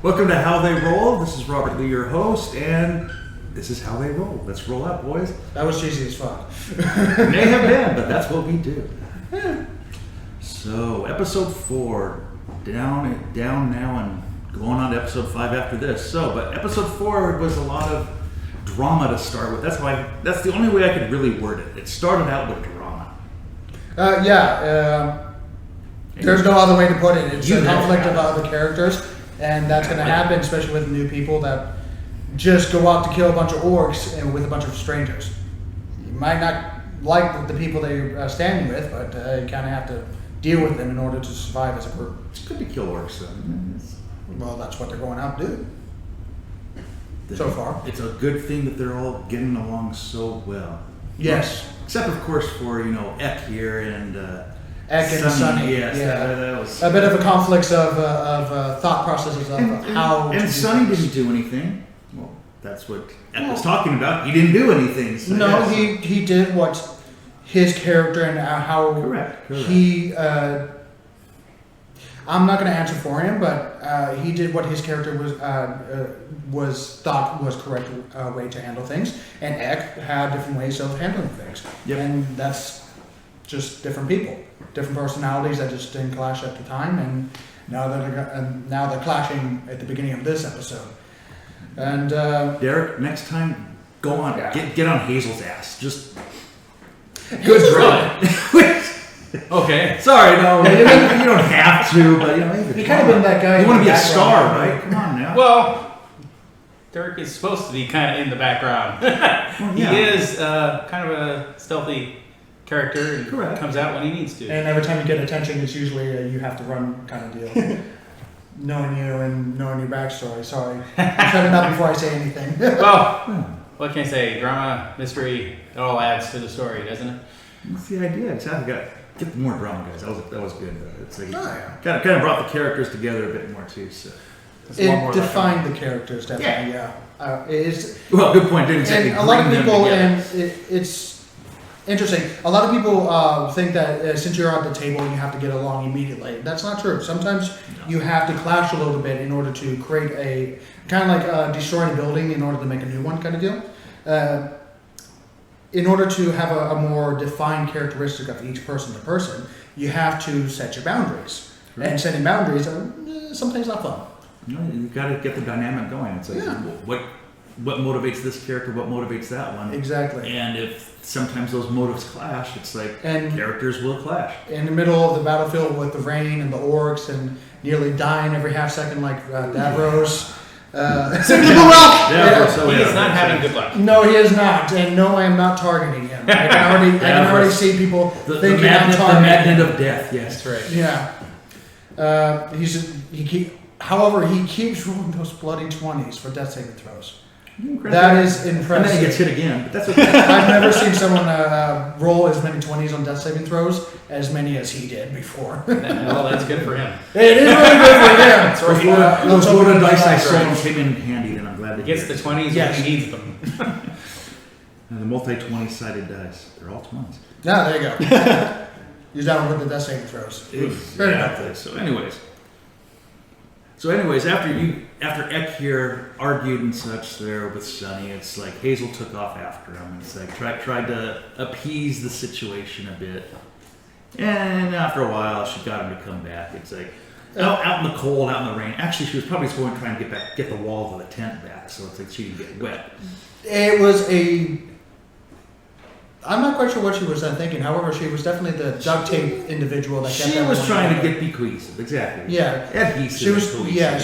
Welcome to How They Roll. This is Robert Lee, your host, and this is How They Roll. Let's roll out, boys. That was cheesy as fuck. May have been, but that's what we do. So, episode 4, down now and going on to episode 5 after this. But episode 4 was a lot of drama to start with. That's the only way I could really word it. It started out with drama. There's no other way to put it. It's a conflict of other characters, and that's going to happen, especially with new people that just go out to kill a bunch of orcs and with a bunch of strangers. You might not like the people that you're standing with, but you kind of have to deal with them in order to survive as a group. It's good to kill orcs, though. Well, that's what they're going out to do. So far. It's a good thing that they're all getting along so well. Yes. Except, of course, for, Eck here and... Eck and Sunny. Yes, yeah. that was... A bit of a conflict of thought processes of how... And Sunny didn't do anything. Well, that's what Eck was talking about. He didn't do anything. So no, he did what his character and how Correct. he... I'm not going to answer for him, but he did what his character was thought was correct way to handle things, and Eck had different ways of handling things. Yep. And that's just different people, different personalities that just didn't clash at the time, and now they're clashing at the beginning of this episode. And Derek, next time, go on, get on Hazel's ass. Just good drama. Okay. Sorry, no, you don't have to, but he kind of been that guy. You want to be a star, right? Come on now. Well, Derek is supposed to be kind of in the background. Well, yeah. He is kind of a stealthy character and Correct. comes out when he needs to. And every time you get attention, it's usually you have to run kind of deal. Knowing you and knowing your backstory. Sorry, I'm shutting up before I say anything. Well, what can I say? Drama, mystery, it all adds to the story, doesn't it? That's the idea. Exactly. Get more drama, guys. That was good. It's like kind of brought the characters together a bit more too. So it defined the characters definitely. Yeah. It is. Well, good point. Didn't exactly and a lot of bring them people, together. and it's interesting. A lot of people think that since you're at the table, you have to get along immediately. That's not true. Sometimes you have to clash a little bit in order to create a kind of like destroying a building in order to make a new one kind of deal. In order to have a more defined characteristic of each person to person, you have to set your boundaries. Right. And setting boundaries are sometimes not fun. You've got to get the dynamic going. It's like, what motivates this character, what motivates that one. Exactly. And if sometimes those motives clash, it's like characters will clash. In the middle of the battlefield with the rain and the orcs and nearly dying every half second like Davros. He is not having good luck. No, he is not, and no, I am not targeting him. I can already see people thinking I'm targeting. The magnet of death. Yes, that's right. Yeah, however, he keeps rolling those bloody 20s for death saving throws. That is impressive. And then he gets hit again, but that's okay. I've never seen someone roll as many 20s on death saving throws as many as he did before. Well, that's good for him. It is really good for him. Those loaded dice I sold came in handy, and I'm glad he gets the 20s when he needs them. And the multi-20 sided dice, they're all 20s. Yeah, there you go. Use that one with the death saving throws. Exactly. So anyways, after Eck here argued and such there with Sunny, it's like Hazel took off after him. It's like tried to appease the situation a bit, and after a while, she got him to come back. It's like out in the cold, out in the rain. Actually, she was probably going trying to get the walls of the tent back, so it's like she didn't get wet. It was I'm not quite sure what she was thinking. However, she was definitely the duct tape individual that kept. She was trying to get cohesive, exactly. Yeah, adhesive. She was.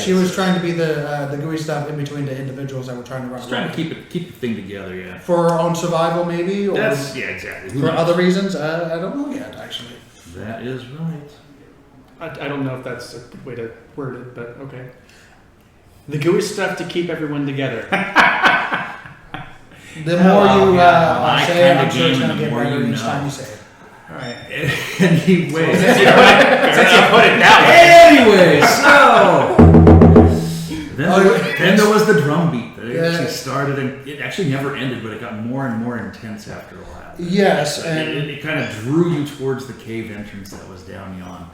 She was trying to be the gooey stuff in between the individuals that were trying to run. She's trying to keep the thing together, yeah. For her own survival, maybe. Or exactly. For other reasons, I don't know yet. Actually, that is right. I don't know if that's a good way to word it, but okay. The gooey stuff to keep everyone together. The more you say it, I'm sure it's going to get better each time you say it. All right. Anyway. Since you put it down. Anyway, so. Then there was the drum beat that actually started, and it actually never ended, but it got more and more intense after a while. Yes. So and it kind of drew you towards the cave entrance that was down yon.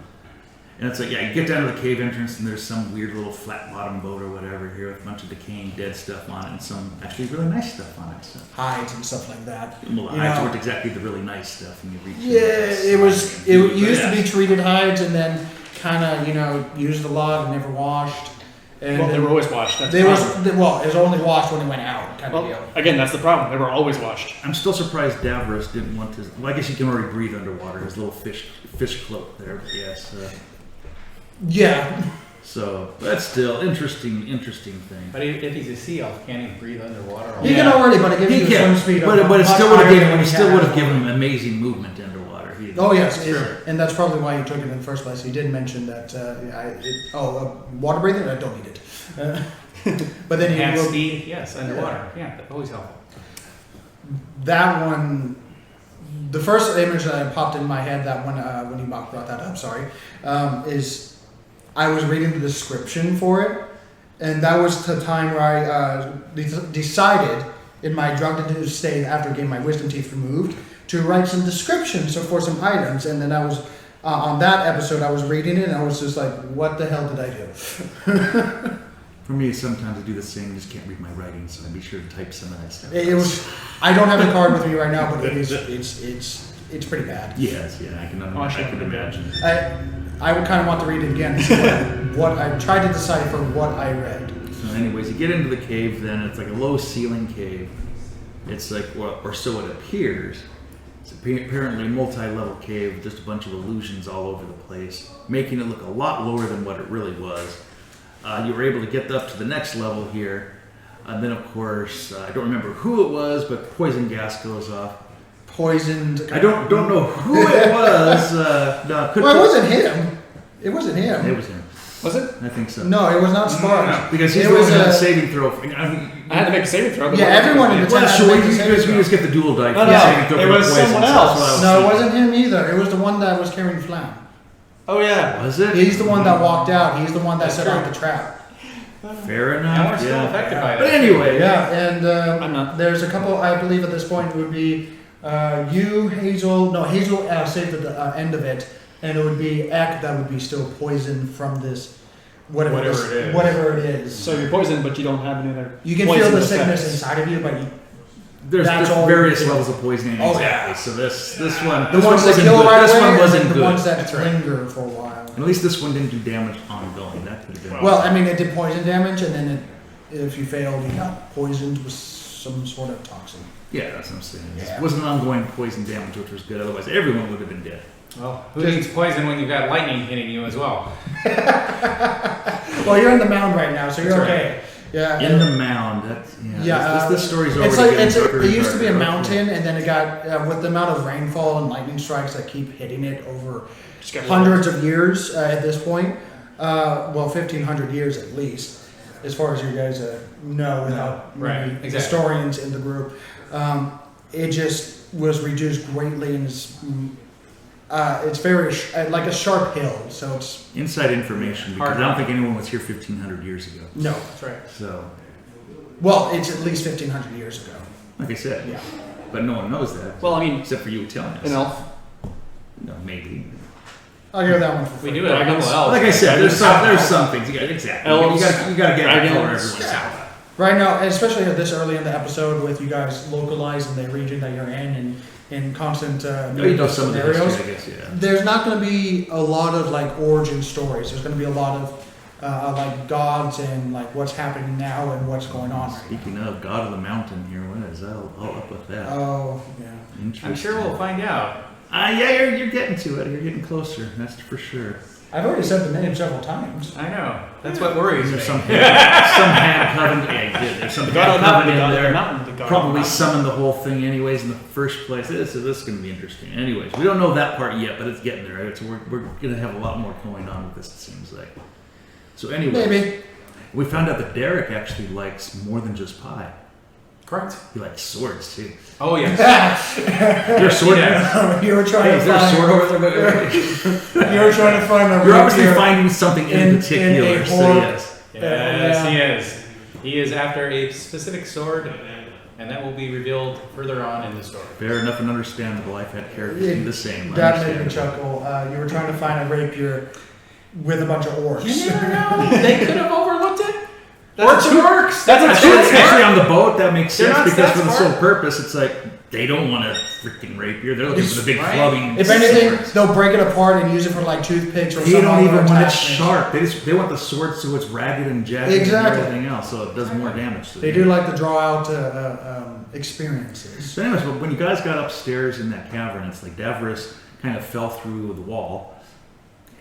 And it's like, yeah, you get down to the cave entrance and there's some weird little flat bottom boat or whatever here with a bunch of decaying dead stuff on it and some actually really nice stuff on it. So. Hides and stuff like that. Well, the hides weren't exactly the really nice stuff when you reach. Yeah, it used to be treated hides and then kind of used a lot and never washed. And Well, they were always washed. That's it the was problem. well, it was only washed when it went out, kind of Well, deal. again, that's the problem. They were always washed. I'm still surprised Davros didn't want to. Well, I guess he can already breathe underwater. His little fish cloak there. But yes. Yeah. So that's still interesting thing. But if he's a sea elf, can't he breathe underwater? He can already, but it gives you a swim speed. but of it much still would higher have than given what him. he Still had would have before. given him amazing movement underwater. Oh yes, True. and that's probably why you took it in the first place. He did mention that. Water breathing. I don't need it. But then he Enhanced will, speed, yes, underwater. Yeah, always helpful. that one. The first image that popped in my head that when you brought that up, sorry, is I was reading the description for it, and that was the time where I decided in my drug-induced state after getting my wisdom teeth removed to write some descriptions for some items, and then I was on that episode I was reading it and I was just like, what the hell did I do? For me, sometimes I do the same. Just can't read my writing, so I'd be sure to type some of that stuff. It was. I don't have the card with me right now, but it's pretty bad. Yes, yeah, I can imagine. I would kind of want to read it again to see what I tried to decipher what I read. So, anyways, you get into the cave. Then it's like a low ceiling cave. It's like, or so it appears. It's apparently a multi-level cave with just a bunch of illusions all over the place, making it look a lot lower than what it really was. You were able to get up to the next level here. And then, of course, I don't remember who it was, but poison gas goes off. Poisoned. I don't know who it was. Well, it wasn't him. It wasn't him. It was him. Was it? I think so. No, it was not Sparks. Because he's It the one was who had a- a saving throw. I had to make a saving throw. But Yeah, everyone in the Well, town. sure, had to you make a saving just get the dual die. No, for the saving throw it for was poison, someone so that's else. what I was No, it thinking. wasn't him either. It was the one that was carrying Flam. Oh yeah. Was it? He's the one that walked out. He's the one that That's set true. out the trap. Fair And enough. we're still Yeah. affected by that. But anyway, Yeah, and I'm not. there's a couple. I believe at this point it would be you, Hazel. No, Hazel saved the end of it, and it would be Ek that would be still poisoned from this, whatever Whatever this- it is. Whatever it is. So you're poisoned, but you don't have any other. You can feel poison the sickness effects. inside of you, but there's That's all various you can do. levels of poisoning. Oh, Exactly. yeah. So this one, the this one ones that wasn't kill good. right This away, one and wasn't the good. ones that That's right. linger for a while. At least this one didn't do damage ongoing. That could have been. Well, I mean, it did poison damage, and then if you failed, you got poisoned with some sort of toxin. Yeah, that's what I'm saying. Yeah. It wasn't ongoing poison damage, which was good. Otherwise, everyone would have been dead. Well, who needs poison when you've got lightning hitting you as well? Well, you're in the mound right now, so you're That's right. okay. Yeah. In and- the mound. That's, Yeah, This story's already it's like getting darker it and used to be a darker. mountain, and then it got with the amount of rainfall and lightning strikes that keep hitting it over Just got hundreds of years at this point. 1,500 years at least, as far as you guys know, without Right, many exactly. historians in the group. It just was reduced greatly, and it's very like a sharp hill. So it's Inside information, because Hard I don't knock. think anyone was here 1,500 years ago. no. That's right. So, Well, it's at least 1,500 years ago. like I said, Yeah. but no one knows that. Well, I mean, Except for you telling us. an elf. No, maybe. I'll hear that one for We free. do have a couple Dragons. elves. Like I said, there's some things. Exactly. Elves, you got to get dragons. the color every once in a while. Right now, especially at this early in the episode, with you guys localized in the region that you're in and in constant Oh, you know some of the scenarios, history, I guess, yeah. there's not going to be a lot of like origin stories. There's going to be a lot of like gods and like what's happening now and what's going on. Right Speaking of God of the Mountain here, what is that all up with that? now. Oh, yeah. Interesting. I'm sure we'll find out. Yeah, you're getting to it. You're getting closer. That's for sure. I've already said the name several times. I know. That's what worries me. There's some hand coven. Yeah, there's some The god hand of the mountain. coven The in god of the there. mountain. The god of the Probably mountain. summoned the whole thing anyways in the first place. This is going to be interesting. Anyways, we don't know that part yet, but it's getting there. Right? So we're going to have a lot more going on with this, it seems like. So anyway, Maybe. we found out that Derek actually likes more than just pie. Correct. He likes swords too. Oh, yes. There's sword. Yeah. You were Hey, trying is to there a find. sword over there? You were trying to find a. You're obviously rapier. finding something in in particular. a So horde. yes. Yes, Yeah. he is. He is after a specific sword, and that will be revealed further on in the story. Fair enough and understandable. I've had characters do the same. That made me Understandable. chuckle. You were trying to find a rapier with a bunch of orcs. You never know. They could have overlooked it. That's Orcs works. That's a Actually, on the boat, that makes They're sense not because that for the smart. sole purpose, it's like they don't want to freaking rape you. They're looking for the big Right. clubbing. If anything, swords. they'll break it apart and use it for like toothpicks or They some don't other even want it attachment. sharp. They want the sword so it's ragged and jagged Exactly. and everything else, so it does more damage to They them. do like to draw out experiences. So anyways, when you guys got upstairs in that cavern, it's like Davros kind of fell through the wall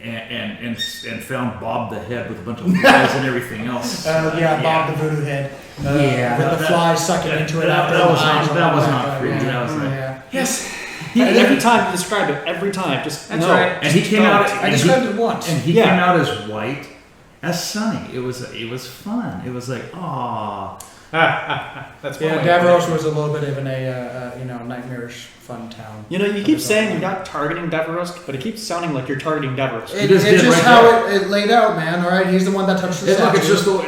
and found Bob the head with a bunch of flies and everything else. Bob the voodoo head. Yeah, with the that- flies sucking into it after that the was eyes not- and that all was that. not pretty. That was like- yeah. Yes. Every time you describe it, every time, just That's no. right. And he came out. I and described he- it once. And he Yeah. came out as white as Sunny. It was fun. It was like, aw. That's one Yeah, way. Davros was a little bit of a nightmarish fun town. You know, you keep saying you're not targeting Davros, but it keeps sounding like you're targeting Davros. It just It's did just right how it laid out, man. All right, he's the one that touched the Look, statue. it's just the one.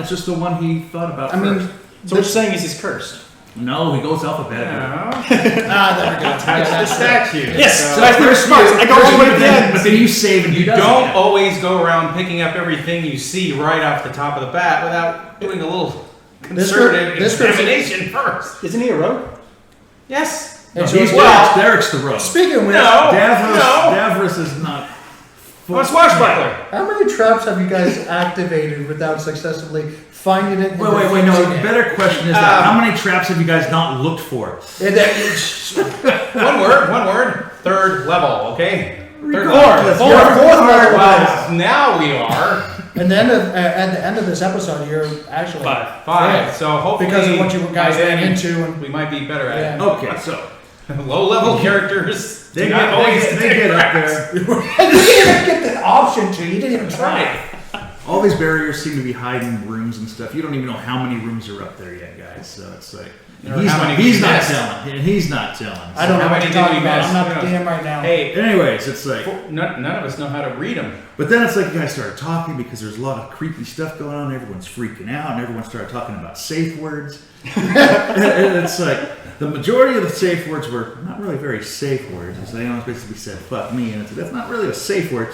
It's just the one he thought about I mean, first. So what you're saying is he's cursed. No, he goes alphabetically. No. there we go. Touch the statue. Yes, So- that's the response. I go all the way to the end. But then you save and You he doesn't. don't always go around picking up everything you see right off the top of the bat without doing a little concerted this person- examination first. Isn't he a rogue? Yes. And No, so he's it's- Derek's the rogue. Speaking of which, No. No. Davros is not. I'm a swashbuckler. how many traps have you guys activated without successfully finding it? and Wait. No, defusing the it? better question is that how many traps have you guys not looked for? And then- One word. Third level, okay? Third Regardless, level. you're fourth level. Well, now we are And then at the end of this episode, you're actually 5. five. So hopefully, because of what you guys by ran then, into. And we might be better at Yeah. Okay, so it. Low level characters. they do not always get take up traps. there. you didn't even get the option to. You didn't even try. All these barriers seem to be hiding rooms and stuff. You don't even know how many rooms are up there yet, guys. So it's like Or how many he's we not missed. telling, and he's not telling. I don't know How what many you're did talking we about. miss? I'm not Who the knows? DM right now. Hey, Anyways, it's like, none of us know how to read them. but then it's like you guys started talking because there's a lot of creepy stuff going on. Everyone's freaking out, and everyone started talking about safe words. And it's like the majority of the safe words were not really very safe words. It's like, basically said "fuck me," and it's like, that's not really a safe word.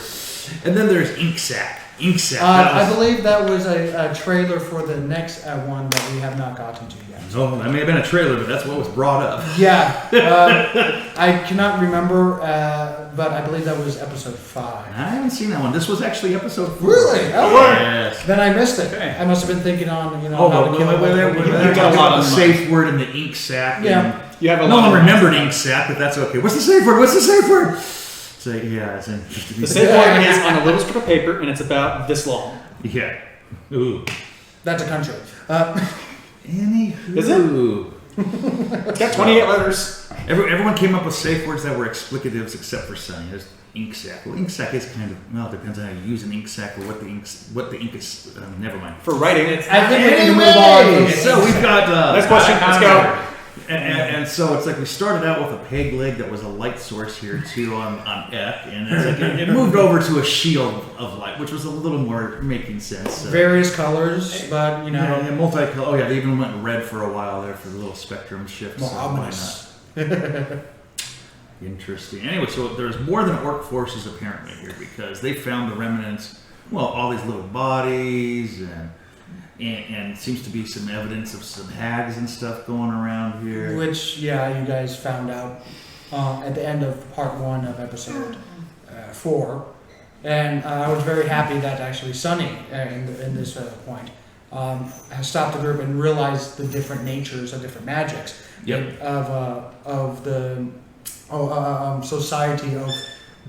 And then there's ink sack. Ink sack. That I was- believe that was a trailer for the next one that we have not gotten to yet. Oh, that may have been a trailer, but that's what was brought up. Yeah, I cannot remember, but I believe that was episode 5. I haven't seen that one. This was actually episode 4. Really? Oh, Yes. then I missed it. Okay. I must have been thinking on Oh, how but to kill when it. they got a lot the of safe word in the ink sack. Yeah. and You have a no lot one of remembered ink sack, but that's okay. What's the safe word? What's the safe word? It's like, yeah, it's in. The safe word is on a little strip of paper, and it's about this long. Yeah. Ooh. That's a country. Anywho. Is It's got 28 letters. Everyone came up with safe words that were explicatives except for Sunny. There's ink sack. Well, ink sack is kind of, well, it depends on how you use an ink sack or what the ink is. Never mind. For writing, it's I think we need to move on. Anyway, so we've got next question. Let's go. and so it's like we started out with a peg leg that was a light source here too on F, and it's like it moved over to a shield of light, which was a little more making sense. So. Various colors, but you know, Yeah, multicolor. Oh yeah, they even went red for a while there for the little spectrum shift. more so why ominous. not? Interesting. Anyway, so there's more than orc forces apparently here because they found the remnants. Well, all these little bodies and seems to be some evidence of some hags and stuff going around here. Which, yeah, you guys found out at the end of part 1 of episode 4. And I was very happy that actually Sunny, in this point, has stopped the group and realized the different natures of different magics. Yep. Of the society of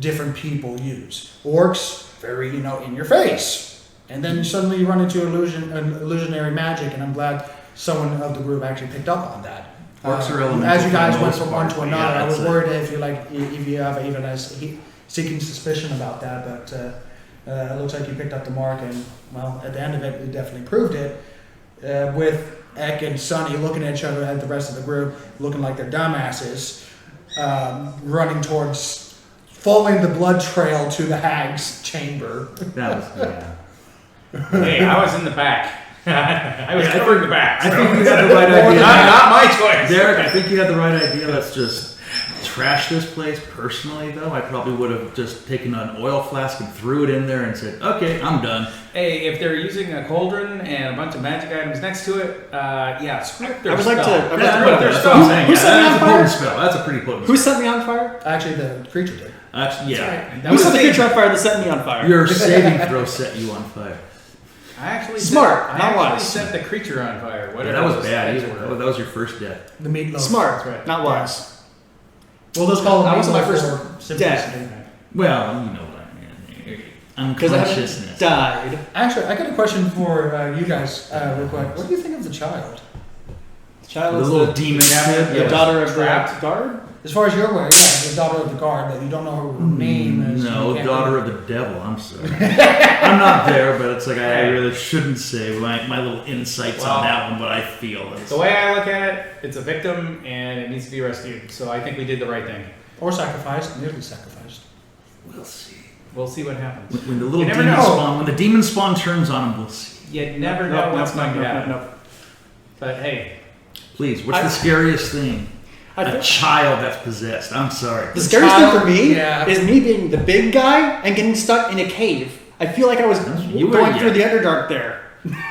different people use. Orcs, very, in your face. And then suddenly you run into illusionary magic, and I'm glad someone of the group actually picked up on that. Orcs are elemental as you guys for the went most from one part, to but another, yeah, I was that's worried if you have even a seeking suspicion about that, but it looks like you picked up the mark, and well, at the end of it, it definitely proved it. With Ek and Sunny looking at each other and the rest of the group looking like they're dumbasses, running towards, following the blood trail to the hag's chamber. That was yeah. Hey, I was in the back. I was covering the back. I so- think you had the right idea. Not my choice. Derek, I think you had the right idea. Let's just trash this place personally, though, I probably would have just taken an oil flask and threw it in there and said, "Okay, I'm done." Hey, if they're using a cauldron and a bunch of magic items next to it, yeah, script their I would like to- spell. I would like to Yeah, put that's their what I'm spell. saying. Who Yeah, set me that's on a potent fire? spell. That's a pretty potent Who spell. set me on fire? Actually, the creature did. Actually, yeah. That Who was set the thing. creature on fire that set me on fire? Your saving throw set you on fire. I actually Smart, Set, I not actually wise. set the creature on fire. Yeah, Whatever that was those bad. things Either. were. That was your first death. The meatloaf. Smart, That's right. not wise. We'll just call it That was my meatloaf first for simplicity. Well, you know what I mean. Because I Unconsciousness. died. Actually, I got a question for you guys, real quick. What do you think of the child? Child The is little the, demon Yeah, kid. the yeah. daughter of Trapped. the guard. As far as you're aware, yeah, the daughter of the guard, that you don't know her name is. No, you can't daughter remember. of the devil. I'm sorry. I'm not there, but it's like I really shouldn't say my little insights Well, on that one. What I feel is The way I look at it, it's a victim and it needs to be rescued. So I think we did the right thing. Or sacrificed, nearly sacrificed. we'll see. We'll see what happens. When the little You never demon know. spawn, when the demon spawn turns on him, we'll see. You never No, know no, what's no, going to no, happen. no. But hey, Please, what's the scariest thing? I A think child that's possessed. I'm sorry. the scariest thing for me yeah. is me being the big guy and getting stuck in a cave. I feel like I was You were, going yeah. through the Underdark there.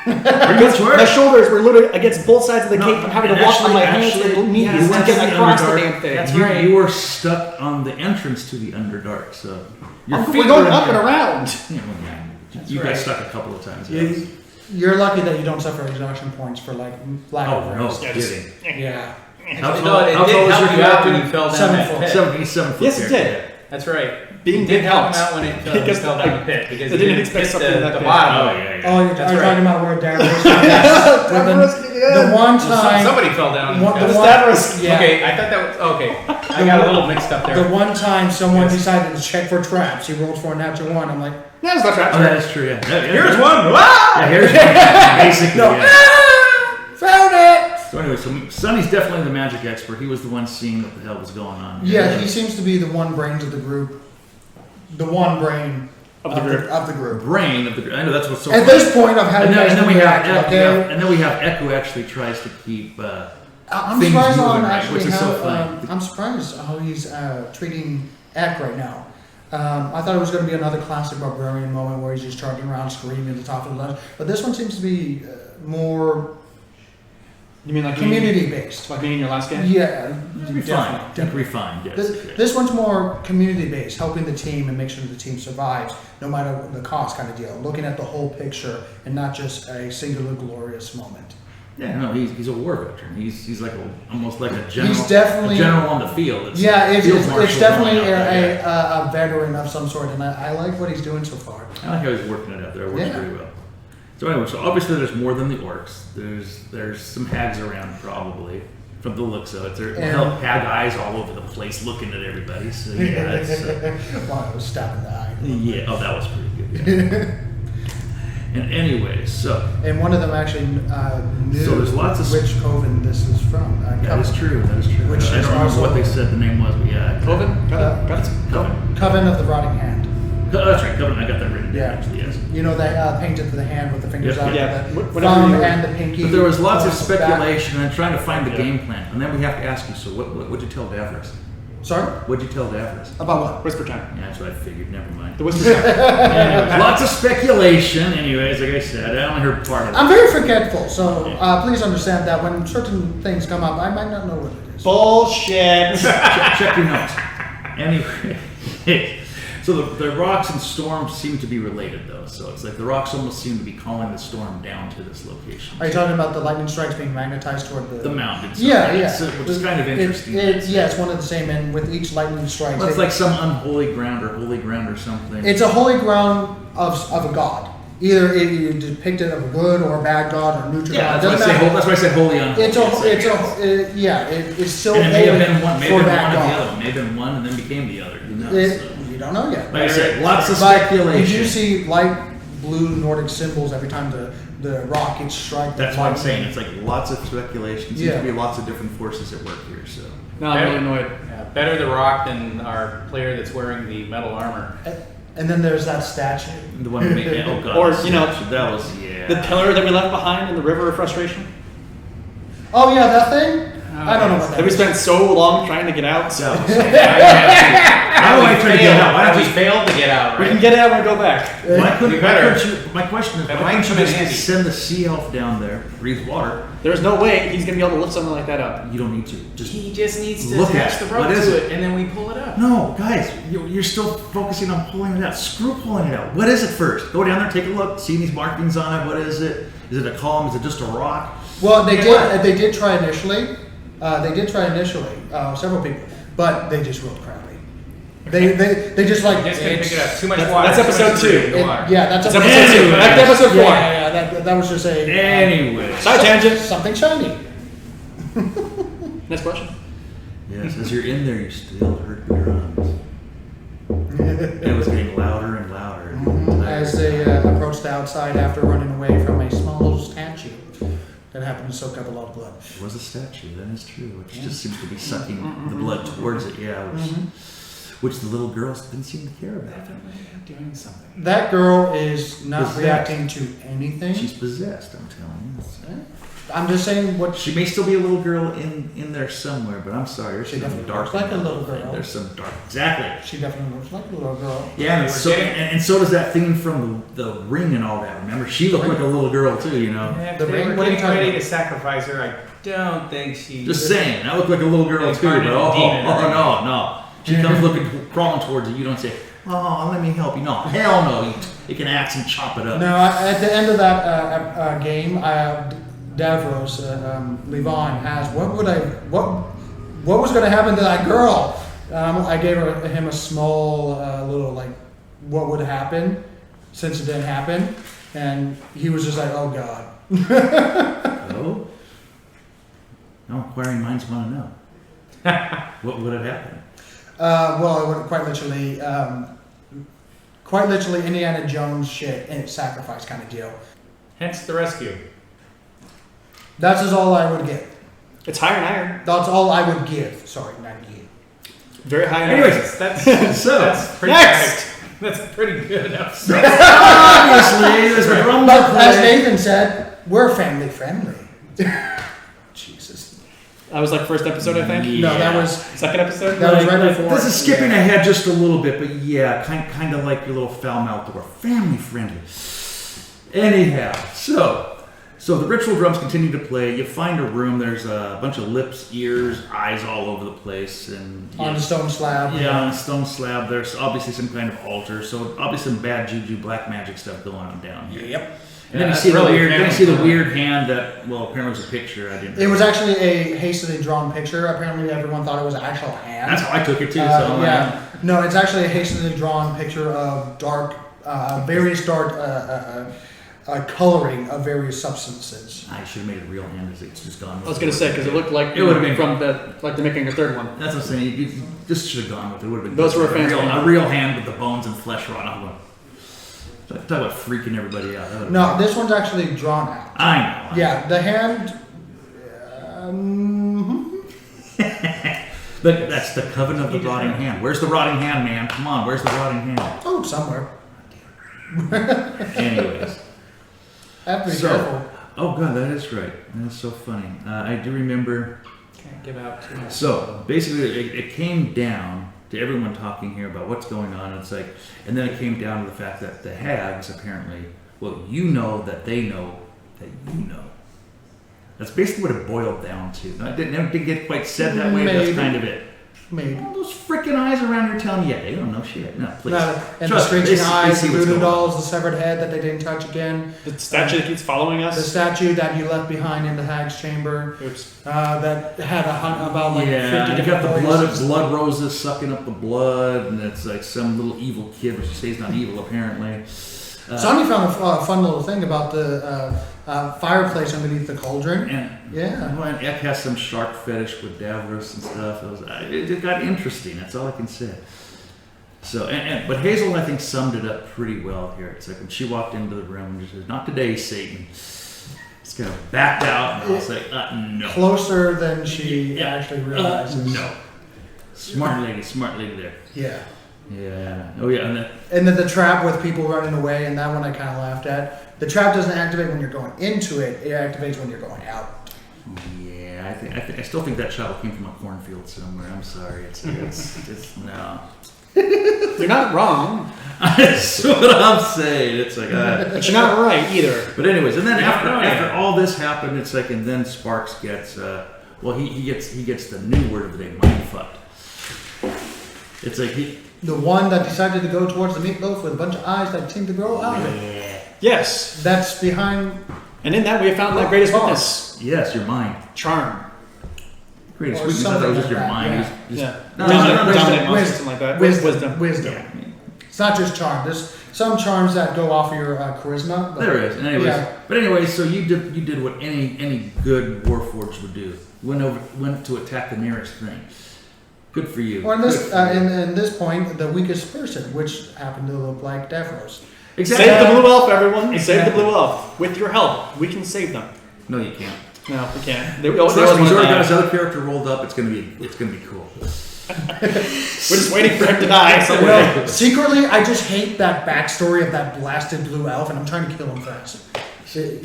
Pretty much were. My shoulders were literally against both sides of the No, cave. I'm having to and walk on my actually- hands actually, and knees yeah, to that's get the across the Underdark. damn thing. That's you, right. you were stuck on the entrance to the Underdark, so your We're feet going were in up and your- around. Yeah, well, yeah. You got right. stuck a couple of times. yes. You're lucky that you don't suffer exhaustion points for like lack Oh of no, rest. kidding. Yeah. How it tall- did how tall was help your you out character? when you fell down 7 that foot. pit. 77 foot. Yes, it character. did. That's right. Being It did big help him helps. out when it Because fell down the pit because I he didn't didn't expect hit something the that big. bottom. Oh yeah, yeah. Oh, you're That's talking right. about where Davros the one time. Somebody fell down. One- the That was one- Davros. yeah. Okay, I thought that was okay. I got a little mixed up The there. one time someone Yes. decided to check for traps, he rolled for a natural one. I'm like, Yeah, it's not trapped. Oh, that is true. Yeah. Here's one. Wow! Yeah, here's one. Basically, No. yeah. found it! So anyway, so Sonny's definitely the magic expert. He was the one seeing what the hell was going on. Yeah, he seems to be the one brains of the group. The one brain Of the group. Of the group. brain of the. I know that's what's so. At funny. this point, I've had and you guys then we have interact, Echo, okay? and then we have Echo who actually tries to keep. I'm things surprised moving on right, actually which is how so funny. I'm surprised how he's treating Eck right now. I thought it was going to be another classic barbarian moment where he's just charging around, screaming at the top of the lunge. But this one seems to be more You mean like community based. Like me in your last game? Yeah, refined. definitely. Refined. Yes. This one's more community based, helping the team and make sure the team survives, no matter the cost kind of deal. Looking at the whole picture and not just a singular glorious moment. Yeah, no, he's a war veteran. He's like almost like a general. He's definitely- a general on the field. It's Yeah, it's field marshal definitely going out there, yeah. a veteran of some sort, and I like what he's doing so far. I like how he's working it out there. It works Yeah. very well. So anyway, so obviously there's more than the orcs. There's some hags around probably from the looks of it. There And- hag eyes all over the place looking at everybody. So yeah, it's, Wow, I was stabbing the eye. yeah. Oh, that was pretty good. Yeah. And anyway, so And one of them actually knew So there's lots of- which coven this is from. that is true. That is true. Which I is don't remember also- what they said the name was, but yeah. Coven? Got it? Coven. Coven of the Rotting Hand. Oh, that's right. Coven. I got that written down. Yeah. Actually, yes. You know, they painted the hand with the fingers Yeah. out, Yeah. the Whatever thumb you- and the pinky. But there was lots of back. speculation and trying to find the Yeah. game plan. And then we have to ask you, so what'd you tell Davros? Sorry? What'd you tell Davros? About what? Whisper time. Yeah, that's what I figured. Never mind. The whisper time. Anyways, lots of speculation. Anyways, like I said, I only heard part of it. I'm very forgetful, so please understand that when certain things come up, I might not know what it is. Bullshit. Check your notes. Anyway, so the rocks and storms seem to be related, though. So it's like the rocks almost seem to be calling the storm down to this location. Are you talking about the lightning strikes being magnetized toward The mountains. Yeah, yeah. So, which is kind of interesting. Yeah, it's one of the same, and with each lightning strike, Well, it's like some unholy ground or holy ground or something. it's a holy ground of a god. Either you depict it of a good or a bad god or neutral yeah, god. that's why, Doesn't matter. that's why I said holy unholy. It's still and it may holy have been one, maybe for one that or the god. other one, may have been one and then became the other. Who knows? You don't know yet. Like I said, lots of But speculation. you do see light blue Nordic symbols every time the rock gets struck. That's what I'm saying. It's like lots of speculation. Seems Yeah. to be lots of different forces at work here. So No, I'm really annoyed. Yeah, better the rock than our player that's wearing the metal armor. And then there's that statue. the one who made me, oh god, Or, the you know, statue, that was The pillar that we left behind in the river of frustration. Oh yeah, that thing. I don't know what That that we is. spent so long trying to get out. So, How do I try to get out? Why don't we we- failed to get out, We right? can get out and go back. why couldn't, We better. my question is, That why might couldn't come you in just handy. send the sea elf down there, breathe water? There's no way he's gonna be able to lift something like that up. You don't need to. Just He just needs to Look attach at the it. rope What is to it? it, and then we pull it up. no, guys. You're still focusing on pulling it out. Screw pulling it out. What is it first? Go down there, take a look, see these markings on it. What is it? Is it a column? Is it just a rock? Well, they Yeah, did. what? They did try initially. Several people, but they just real crappy. They just like Just gonna pick it up. Too much That's- water. that's too much episode debris two. in the water. Yeah, that's It's episode episode 2. Anyway. Back to episode 4. Yeah, that was just a Anyway. Side tangent. something shiny. Next question. Yes, as you're in there, you still heard the drums. It was getting louder and louder. As they approached the outside after running away from a small little statue that happened to soak up a lot of blood. It was a statue, that is true, which just seems to be sucking the blood towards it, yeah, which the little girls didn't seem to care about. Definitely doing something. That girl is not Possessed. reacting to anything. She's possessed, I'm telling you. I'm just saying what She may still be a little girl in there somewhere, but I'm sorry, there's She some definitely dark. looks like a in that little thing. girl. There's some dark. Exactly. she definitely looks like a little girl. Yeah, and We're so, getting- and so does that thing from the ring and all that. Remember, she looked like a little girl too. You know. Yeah, if The they ring? were What are you getting talking ready about? to sacrifice her, I don't think she. Just saying, that looked like a little girl Like too. But turning a demon or no. She comes looking, crawling towards you. You don't say, "Oh, let me help you." No, hell no. You can axe and chop it up. No, at the end of that game, Davros, Levon asked, what was going to happen to that girl? I gave him a small little like, what would happen since it didn't happen, and he was just like, oh god. Oh. No, inquiring minds want to know. What would have happened? Well, it would quite literally Indiana Jones shit and sacrifice kind of deal. Hence the rescue. That's just all I would give. It's higher and higher. That's all I would give. Sorry, not give. Very high and Anyways, That's So, that's pretty next! good. That's pretty good. obviously, there's the drums But are as playing. Nathan said, we're family friendly. Jesus. That was like first episode, I think. No, that was Second episode. that was right before. This is skipping ahead just a little bit, but yeah, kind of like your little foul mouth door, family friendly. Anyhow, so the ritual drums continue to play. You find a room. There's a bunch of lips, ears, eyes all over the place, and on the stone slab. yeah, on a stone slab. There's obviously some kind of altar, so obviously some bad juju, black magic stuff going on down here. Yep. And then you that's see the really weird. Then you see the family weird hand that, well, apparently was a picture. I didn't. It was actually a hastily drawn picture. Apparently, everyone thought it was an actual hand. That's how I took it too. So Yeah. No, it's actually a hastily drawn picture of dark, various dark coloring of various substances. I should have made it real hand. It's just gone. I was gonna say because it looked like It would've been- from the like they're making a third one. That's what I'm saying. You just should have gone with it. It would have been. Those were a fans' real, hand. a real hand with the bones and flesh rotting off of them. Talk about freaking everybody out. That would've No, been- this one's actually drawn out. I know. Yeah, the hand. Look, that's the coven of the rotting hand. Where's the rotting hand, man? Come on, where's the rotting hand? Oh, somewhere. Anyways. I have to be So- careful. Oh god, that is right. That is so funny. I do remember. Can't give out too much. So basically, it came down to everyone talking here about what's going on. It's like, and then it came down to the fact that the hags apparently, well, you know that they know that you know. That's basically what it boiled down to. Now, it didn't get quite said that way, but that's Maybe. kind of it. Maybe. All those freaking eyes around here telling you, yeah, they don't know shit. No, please. No, and the Trust me, screeching they eyes, see the what's voodoo going on. dolls, the severed head that they didn't touch again, The statue that keeps following the us. statue that you left behind in the hag's chamber Oops. that had about like 50 Yeah, you got different the voices. blood roses sucking up the blood, and it's like some little evil kid, which you say is not evil apparently. Sonny found a fun little thing about the fireplace underneath the cauldron. And Yeah. well, and Eck has some shark fetish with Davros and stuff. It got interesting. That's all I can say. So, but Hazel, I think, summed it up pretty well here. It's like when she walked into the room and she said, "Not today, Satan." It's kind of backed out, and I was like, "No." Closer than she Yeah. actually realizes. No. Smart lady there. Yeah. Yeah. Oh yeah, and then And then the trap with people running away, and that one I kind of laughed at. The trap doesn't activate when you're going into it; it activates when you're going out. yeah, I still think that child came from a cornfield somewhere. I'm sorry. It's no. You're not wrong, That's what I'm saying. It's like, but you're not right either. but anyways, and then after all this happened, it's like, and then Sparks gets, he gets the new word of the day, mind fucked. It's like The one that decided to go towards the meatloaf with a bunch of eyes that seemed to grow out of it. Yes, That's behind. and in that we have found that greatest witness, yes, your mind. charm. Greatest Or weakness. I thought it was just your something like mind. that, Just- Yeah, No, dominant muscle, wisdom. something like that. Wisdom. Yeah. It's not just charm. There's some charms that go off of your charisma. But There is. And anyways, Yeah. but anyways, so you did what any good warforged would do. Went to attack the nearest thing. Good for you. Or in this, Good for you. in this point, the weakest person, which happened to look like Davros. Exactly. Save the blue elf, everyone. Save the Exactly. blue elf. With your help, we can save them. No, you can't. No, we can't. They Trust always me, he's want already to got his die. other character rolled up. It's gonna be cool. We're just waiting for him to die You somewhere. know, secretly, I just hate that backstory of that blasted blue elf, and I'm trying to kill him fast. See,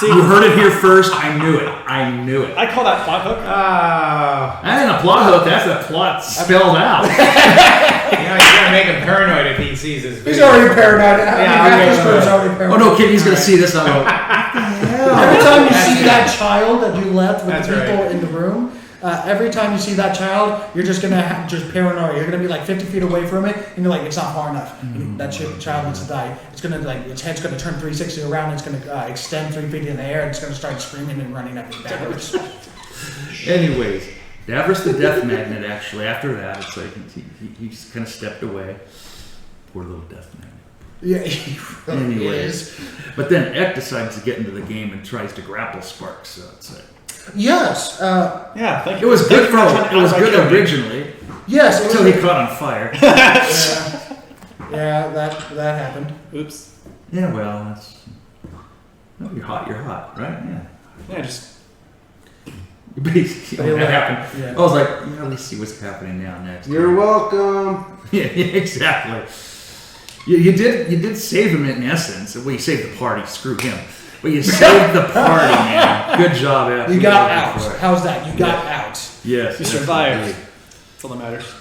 You heard it here first. I knew it. I call that plot hook. That ain't a plot hook. That's a plot spelled out. You know, he's gonna make him paranoid if he sees this He's video. already paranoid. Yeah, He's already Oh paranoid. no, kid, he's gonna see this. I'm like, Every time you see that child that you left with That's the people right. in the room, every time you see that child, you're just gonna just paranoid. You're gonna be like 50 feet away from it, and you're like, it's not far enough. That child needs to die. It's gonna its head's gonna turn 360 around. It's gonna extend 3 feet in the air. And it's gonna start screaming and running at me backwards. anyways, Davros the Death Magnet. Actually, after that, it's like he just kind of stepped away. Poor little Death Magnet. Yeah, he really Anyways. is. But then Ek decides to get into the game and tries to grapple Sparks. So it's like Yes, Yeah, thank it you. was Thank good you for trying it to was outright good kill me. originally yes. It until was, he caught on fire. yeah, that happened. Oops. Yeah, well, that's you're hot, right? Yeah. Yeah, just Basically, But it that happened. yeah. I was like, yeah, let's see what's happening now next. You're welcome. Yeah, exactly. You did save him in essence. Well, you saved the party. Screw him. But you saved the party, man. Good job, Al. You got Good for out. it. How's that? You got out. Yes. you survived. definitely. That's all that matters.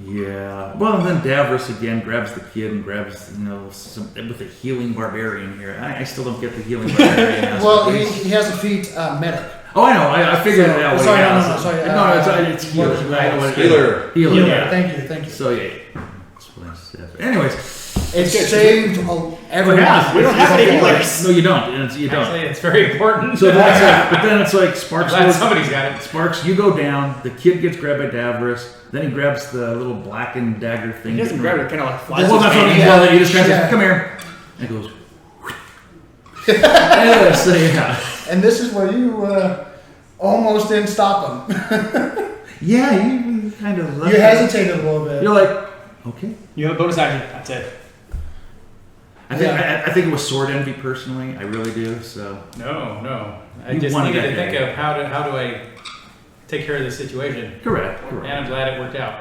Yeah. Well, and then Davros again grabs the kid and grabs, some with a healing barbarian here. I still don't get the healing barbarian. Well, aspect. he has a feet medic. Oh, I know. I figured it out. what he Sorry, no, has. no, sorry, It's healer. what is it I know what it is. Healer. Healer. Yeah. Thank you. So yeah. That's what I said. Anyways. It saved everyone. Yeah, We don't have any it's- healers. No, you don't. You don't. Actually, it's very important. So that's it. But then it's like Sparks. Glad somebody's got it. Sparks, you go down. The kid gets grabbed by Davros. Then he grabs the little blackened dagger thing. He doesn't grab it, it kind of like flies. Well, that's what he Yeah. does. He just kind of Yeah. says, "Come here," and it goes. Yeah, so yeah. And this is where you almost didn't stop him. Yeah, you kind of. You hesitated a little bit. You're like, okay. You have a bonus action. That's it. I think Yeah. I think it was sword envy personally. I really do. So No. I You just wanted needed that to think guy. of how do I take care of this situation. correct. And I'm glad it worked out.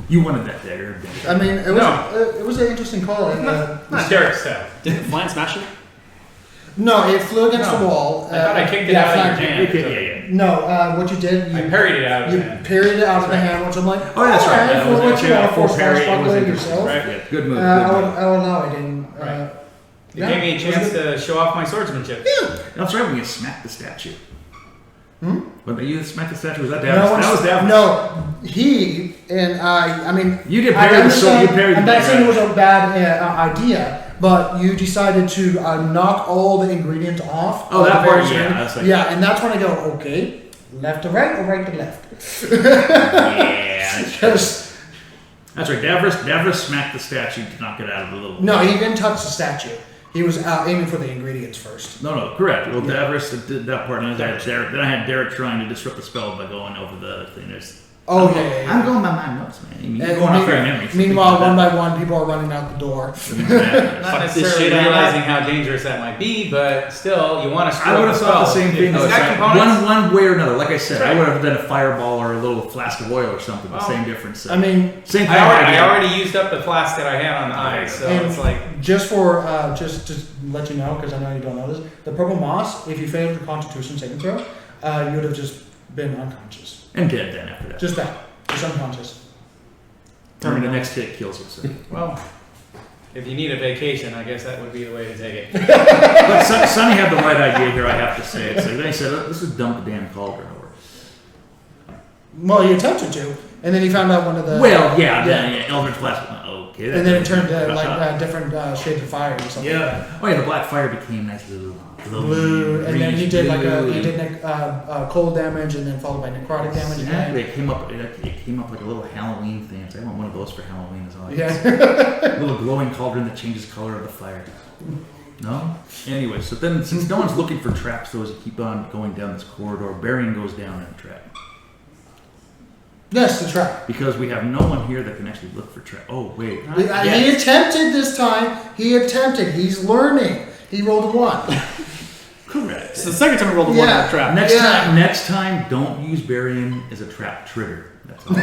You wanted that dagger. I mean, it was an interesting call. And, Not Derek style. Didn't Flan smash it? no, it flew against No. the wall. I thought I kicked it yeah, out of your flank- hand. Yeah. No, what you did, I you parried it out of his you hand. parried it out of the hand, which I'm like, Oh, that's right. alright, That if was you want actually to a full force parry. It was swashbuckle interesting. yourself, Right. Yeah. Good move. I will allow it. And, Right. You yeah. gave me a chance to show off my swordsmanship. That's right. When you smacked the statue. Hmm? When you smacked the statue, was that No, Davros? That was Davros. no, he and I mean, You did I parry the sword. You understand. parried the I'm not saying it was dagger. a bad idea, but you decided to knock all the ingredients off. Oh, of that the part, very yeah, end. that's like- yeah, and that's when I go, okay, left to right or right to left? Yeah. Because That's right. Davros smacked the statue to knock it out of the little. no, he didn't touch the statue. He was aiming for the ingredients first. No, correct. Well, Yeah. Davros did that part, and then I had Derek trying to disrupt the spell by going over the thing. There's. Oh, I'm yeah, going- yeah, yeah. I'm going by my notes, man. You're And going off your memory. meanwhile, one by one, people are running out the door. Not Fuck this necessarily shit out. realizing how dangerous that might be, but still, you want to screw I would up have the thought the spell. same thing. It's though. got It's like components. one way or another. Like I said, That's I right. would have done a fireball or a little flask of oil or something. The Well, same difference. I mean, same thing. I already used up the flask that I had on the ice, so and it's like just for just to let you know, because I know you don't know this, the purple moss, if you fail your Constitution saving throw, you would have just been unconscious. And dead then after that. Just unconscious. I mean, the next hit kills you. So. Well, if you need a vacation, I guess that would be the way to take it. But Sonny had the right idea here, I have to say. It's like they said, let's just dump the damn cauldron over. Well, he attempted to, and then he found out one of the. Well, yeah, Eldritch Blast. Okay. And then it turned to like different shades of fire or something. Yeah. Like that. Oh yeah, the black fire became nice little Blue, and then he did like blue. cold damage, and then followed by necrotic damage again. Exactly. It came up like a little Halloween thing. So I want one of those for Halloween as well. Yeah. A little glowing cauldron that changes color of the fire. No? Anyway, so then since no one's looking for traps though, as you keep on going down this corridor, Barian goes down in a trap. Yes, the trap. Because we have no one here that can actually look for traps. Oh, wait. He attempted this time. He's learning. He rolled a 1. Correct. It's the second time we rolled a 1 on the trap. Next time, don't use Barian as a trap trigger. That's all.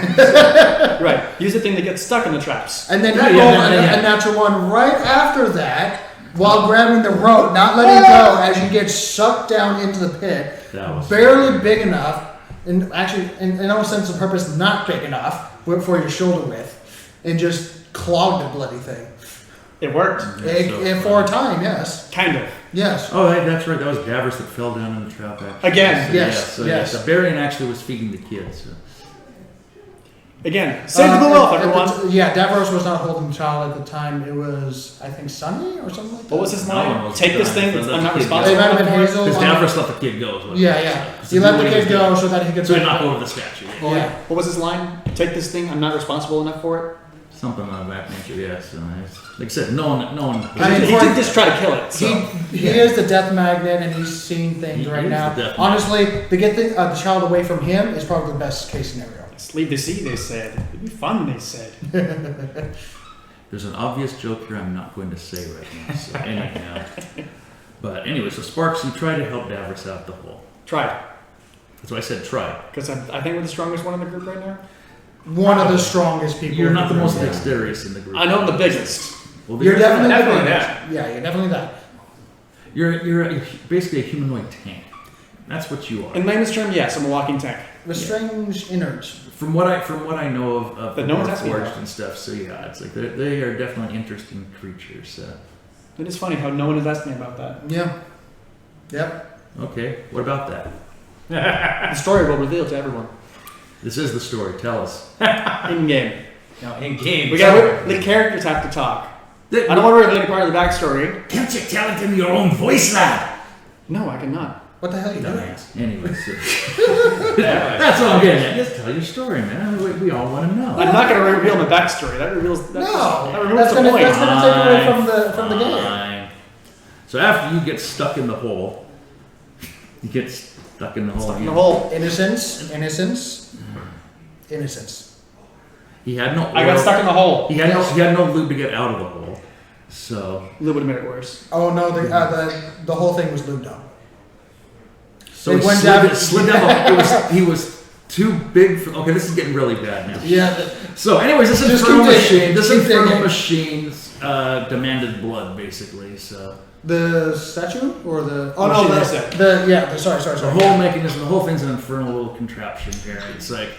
Right. Use the thing that gets stuck in the traps. And then he rolled a natural 1 right after that, while grabbing the rope, not letting go as you get sucked down into the pit. That was barely big enough, and actually, in no sense of purpose, not big enough for your shoulder width, and just clogged the bloody thing. It worked. For a time, yes. Kind of. Yes. Oh, that's right. That was Davros that fell down in the trap. Actually. Again. So, Yes. So Barian actually was feeding the kids. So. Again, save the blue elf, everyone. Davros was not holding the child at the time. It was, I think, Sunny or something like that. What was his No line? one was Take this dying. thing. That's I'm not the kid. responsible. It might have been for it. Hazel. Because Davros let the kid go. Is what Yeah. So He let what the he kid was go doing. so that he could. So he knocked over the statue. Oh, yeah. What was his line? Take this thing. I'm not responsible enough for it. Something of that nature, yes. Like I said, no one. I mean, He did just try to kill it. So. He is the death magnet, and he's seeing things He right is now. the death Honestly, to get the child away from him is probably the best case scenario. Just leave the sea, they said. It'd be fun, they said. There's an obvious joke here I'm not going to say right now. So anyhow. But anyway, so Sparks, you try to help Davros out the hole. Try. That's why I said try. Because I think we're the strongest one in the group right now. One of the strongest people. You're not the most Yeah. dexterous in the group. I know I'm the biggest. Well, You're definitely Definitely that. Yeah, you're definitely that. You're basically a humanoid tank. That's what you are. In layman's term, yes, I'm a walking tank. With strange innards. From what I know of But no one's asked me Warforged about. and stuff, so yeah, it's like they are definitely interesting creatures. So. It is funny how no one has asked me about that. Yeah. Yep. Okay, what about that? The story will reveal to everyone. This is the story. Tell us. In game. No, in game. The characters have to talk. I don't want to reveal any part of the backstory. Can't you tell it in your own voice, lad? No, I cannot. What the hell are you doing? Dumbass. Anyway, so that's what I'm getting at. Just tell your story, man. We all want to know. I'm not going to reveal my backstory. That reveals. That removes That's the gonna point. take away from the game. Fine. So after you get stuck in the hole, you get stuck in the hole. In the hole. Innocence. He had no. I got oil. stuck in the hole. He had no lube to get out of the hole. So. Lube would have made it worse. Oh no, the whole thing was lubed up. So It he went slid down- down. He was too big for. Okay, this is getting really bad now. Yeah. So, anyways, this Just infernal keep digging. machine. This Keep infernal digging. machine demanded blood, basically. So The statue or the Machine no set. sorry. the whole mechanism, the whole thing's an infernal little contraption here. It's like.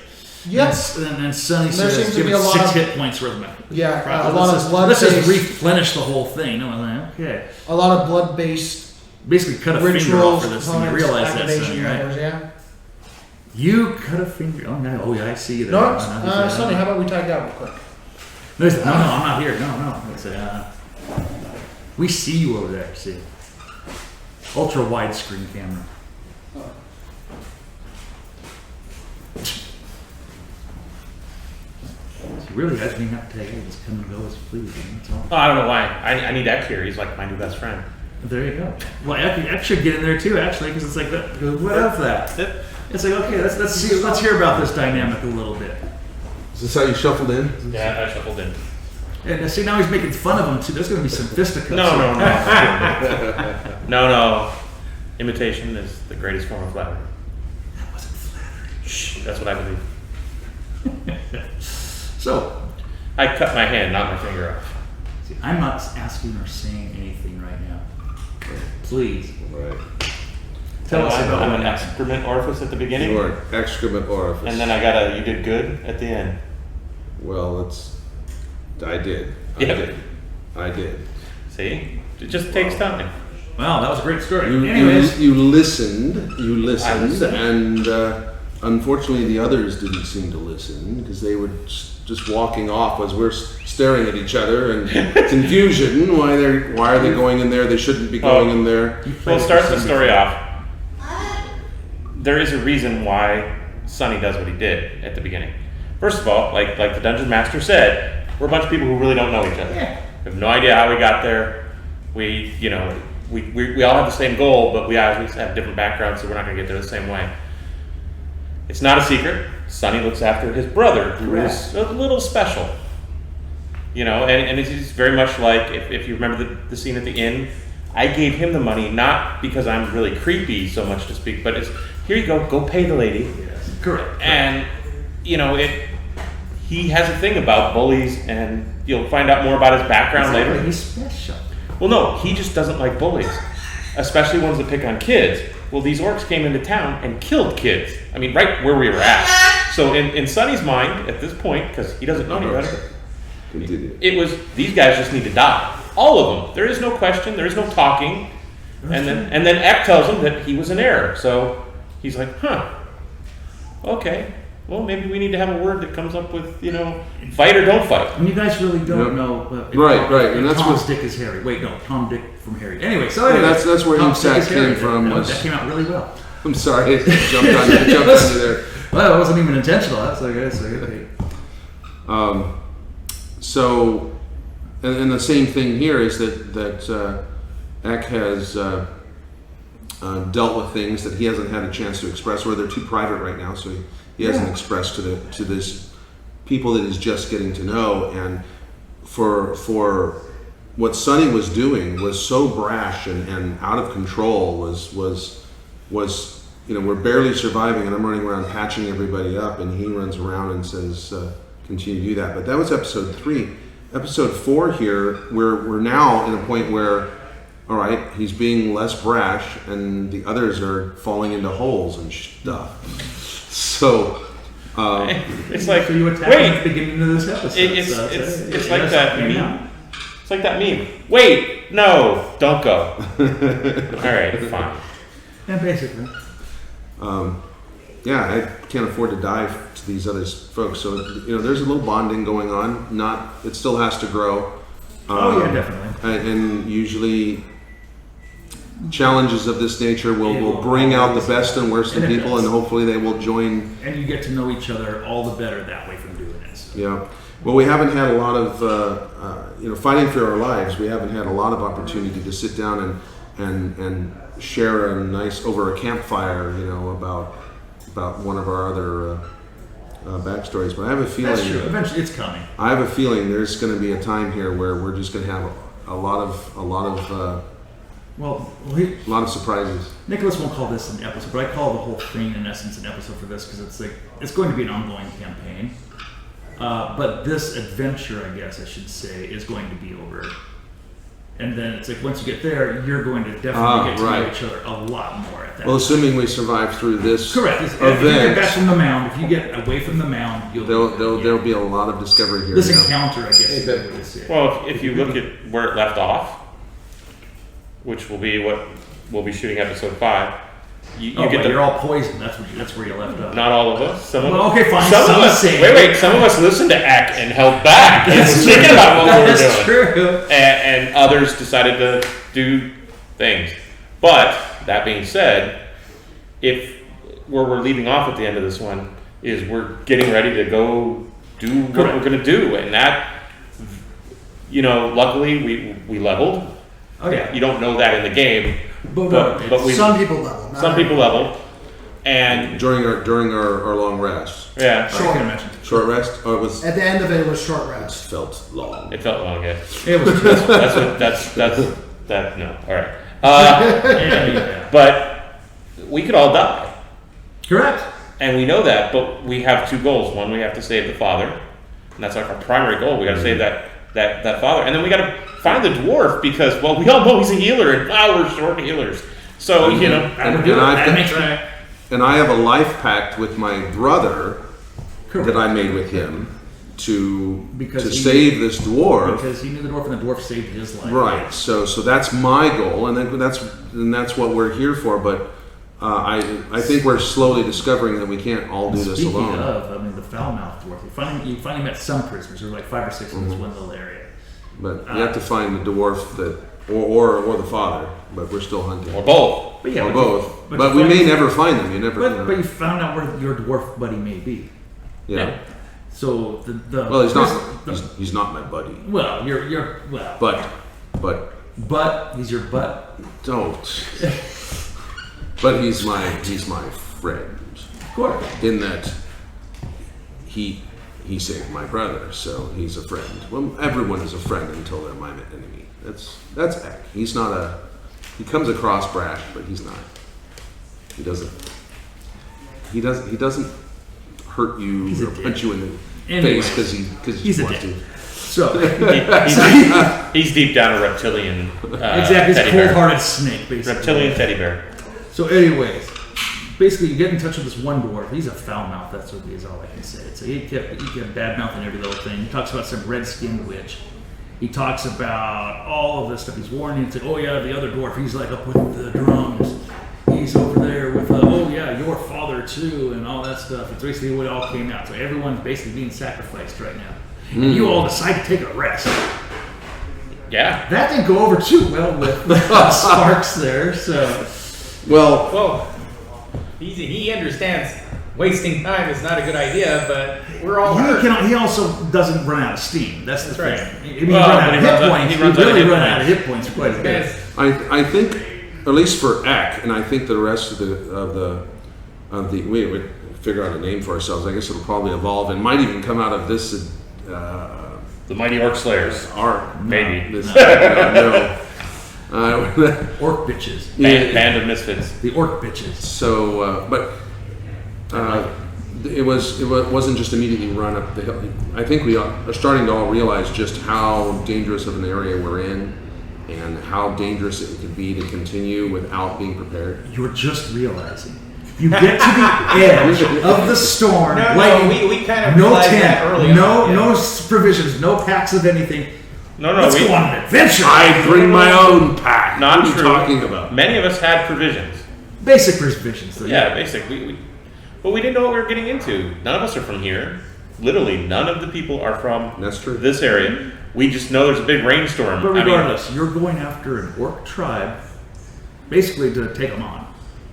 Yes. And then Sonny There says, seems to give be it a lot 6 of- hit points worth of Yeah, crap. a lot of blood. Let's just based, replenish the whole thing. No, I'm like, okay. a lot of blood based Basically, cut a finger rituals, off for this thing. You components, realize that, activation Sonny, right? levels, yeah. You cut a finger. Oh, no. Oh, yeah, I see you there. No, No, Sonny, how about we tag out real quick? No, I'm not here. No. It's, we see you over there. See, ultra widescreen camera. He really has me not tag. Just come and go as you please. That's all. Oh, I don't know why. I need Ek here. He's like my new best friend. There you go. Well, Ek should get in there too, actually, because it's like, what of that? It's like, okay, let's hear about this dynamic a little bit. Is this how you shuffled in? Yeah, I shuffled in. And see, now he's making fun of him too. There's going to be some fisticuffs. No. No. Imitation is the greatest form of flattery. That wasn't flattering. Shh, that's what I believe. So, I cut my hand, not my finger off. see, I'm not asking or saying anything right now. Please. Right. Tell us about I'm what an happened. excrement orifice at the beginning, You are an excrement orifice. and then I got a you did good at the end. Well, I did. Yeah. I did. See, it just takes time. Wow, that was a great story. You, Anyways, you listened, I listened. and unfortunately the others didn't seem to listen because they were just walking off as we're staring at each other in confusion. Why are they going in there? They shouldn't be going in there. Well, start the story off. There is a reason why Sonny does what he did at the beginning. First of all, like the dungeon master said, we're a bunch of people who really don't know each other. Yeah. We have no idea how we got there. We all have the same goal, but we always have different backgrounds, so we're not going to get there the same way. It's not a secret. Sonny looks after his brother, who is a little special. And it's very much like, if you remember the scene at the inn, I gave him the money, not because I'm really creepy so much to speak, but it's, here you go pay the lady. yes, correct. And, he has a thing about bullies, and you'll find out more about his background later. He's special. Well, no, he just doesn't like bullies, especially ones that pick on kids. Well, these orcs came into town and killed kids. I mean, right where we were at. So in Sonny's mind, at this point, because he doesn't know any better, Continue. it was, these guys just need to die. All of them. There is no question. There is no talking. And then Eck tells him that he was in error. So he's like, okay. Well, maybe we need to have a word that comes up with, fight or don't fight. And you guys really don't Yep. know. If Right, and that's Tom's what- Dick is Harry. Wait, no, Tom Dick from Harry. Anyway, so Yeah, anyways, that's where Tom's Dick USAC is Harry. came from. No, Was that came out really well. I'm sorry, I jumped on you there. Well, it wasn't even intentional. That's okay. So, and the same thing here is that Eck has dealt with things that he hasn't had a chance to express, or they're too private right now, so he hasn't expressed to this people that he's just getting to know. And for what Sonny was doing was so brash and out of control. Was we're barely surviving, and I'm running around patching everybody up, and he runs around and says, continue to do that. But that was episode 3. Episode 4 here, we're now in a point where, all right, he's being less brash, and the others are falling into holes and stuff. So, It's like, So you attacked him at wait, the beginning of this episode. it's like that meme. It's like that meme. Wait, no, don't go. All right, fine. Yeah, basically. I can't afford to die to these other folks. So, there's a little bonding going on. It still has to grow. Oh yeah, definitely. And usually challenges of this nature will bring out the best and worst in And it people, does. and hopefully they will join. And you get to know each other all the better that way from doing it. So. Yeah. Well, we haven't had a lot of, fighting for our lives. We haven't had a lot of opportunity to sit down and share a nice over a campfire, about one of our other backstories. But I have a feeling. That's true. Eventually, it's coming. I have a feeling there's going to be a time here where we're just going to have a lot of surprises. Nicholas won't call this an episode, but I call the whole thing, in essence, an episode for this because it's going to be an ongoing campaign. But this adventure, I guess I should say, is going to be over. And then it's like once you get there, you're going to definitely get to know each other a lot more at that Well, time. assuming we survive through this Correct. If you event, get back from the mound, if you get away from the mound, there'll be a lot of discovery here. this yeah. encounter, I guess, is what it is. Well, if you look at where it left off, which will be what we'll be shooting episode 5, you get you're all poisoned. That's where you left off. not all of us. Some of Well, okay, fine. Some of Some us. say- Wait. Some of us listened to Eck and held back and was thinking about what we were That's doing. true. And others decided to do things. But that being said, if where we're leaving off at the end of this one is we're getting ready to go do what Correct. we're going to do, and that, luckily we leveled. Oh yeah. You don't know that in the game, but we Some people level. not some people everyone. level, and During our long rest, yeah, I can imagine. short rest. Oh, it was At the end of it was short rest. felt long. it felt long. Yeah. It was just, That's no. All right. yeah. But we could all die, Correct. and we know that. But we have 2 goals. One, we have to save the father, and that's like our primary goal. We got to save that father, and then we got to find the dwarf because, well, we all know he's a healer, and we're short healers. So you know, and I have a life pact with my brother that I made with him to save this dwarf. Because he knew the dwarf, and the dwarf saved his life. Right. So that's my goal, and that's what we're here for. But I think we're slowly discovering that we can't all do this alone. Speaking of, I mean, the foul-mouthed dwarf. You finally met some prisoners. There were like 5 or 6 in this one little area. But you have to find the dwarf that, or the father. But we're still hunting. or both. But yeah, Or both. But we may never find them. You never. But you found out where your dwarf buddy may be. Yeah. So Well, he's not my buddy. Well, you're well. But he's your butt. don't. But he's my friend. Of course. In that he saved my brother, so he's a friend. Well, everyone is a friend until they're my enemy. That's Eck. He's not he comes across brash, but he's not. He doesn't hurt you or punch you in the face because he wants to. So He's deep down a reptilian. exactly, he's a cold-hearted snake, basically. Reptilian teddy bear. So, anyways, basically, you get in touch with this one dwarf. He's a foul mouth. That's what he is. All I can say. So he kept bad mouthing every little thing. He talks about some red-skinned witch. He talks about all of this stuff. He's warning you. He's like, oh yeah, the other dwarf. He's like up with the drums. He's over there with, oh yeah, your father too, and all that stuff. It's basically what all came out. So everyone's basically being sacrificed right now. And you all decide to take a rest. Yeah. That didn't go over too well with Sparks there. So, Well, he understands wasting time is not a good idea, but we're all hurt. he also doesn't run out of steam. That's the That's thing. right. If he run out of hit points, he really run out of hit points quite a bit. Guys, I think, at least for Eck, and I think the rest of the we figure out a name for ourselves. I guess it'll probably evolve and might even come out of this. The Mighty Orc Slayers. Arc, Maybe. no. Orc bitches. Band of Misfits. The orc bitches. So, it wasn't just immediately run up the hill. I think we are starting to all realize just how dangerous of an area we're in, and how dangerous it could be to continue without being prepared. You're just realizing. You get to the edge of the storm. we kind of no realized tent, that early no on. no provisions, no packs of anything. Let's go on an adventure. I bring my own pack. Not what are true. you talking about? Many of us had provisions. Basic provisions, though. Yeah, basic. But we didn't know what we were getting into. None of us are from here. Literally, none of the people are from That's true. this area. We just know there's a big rainstorm. But regardless, you're going after an orc tribe, basically to take them on.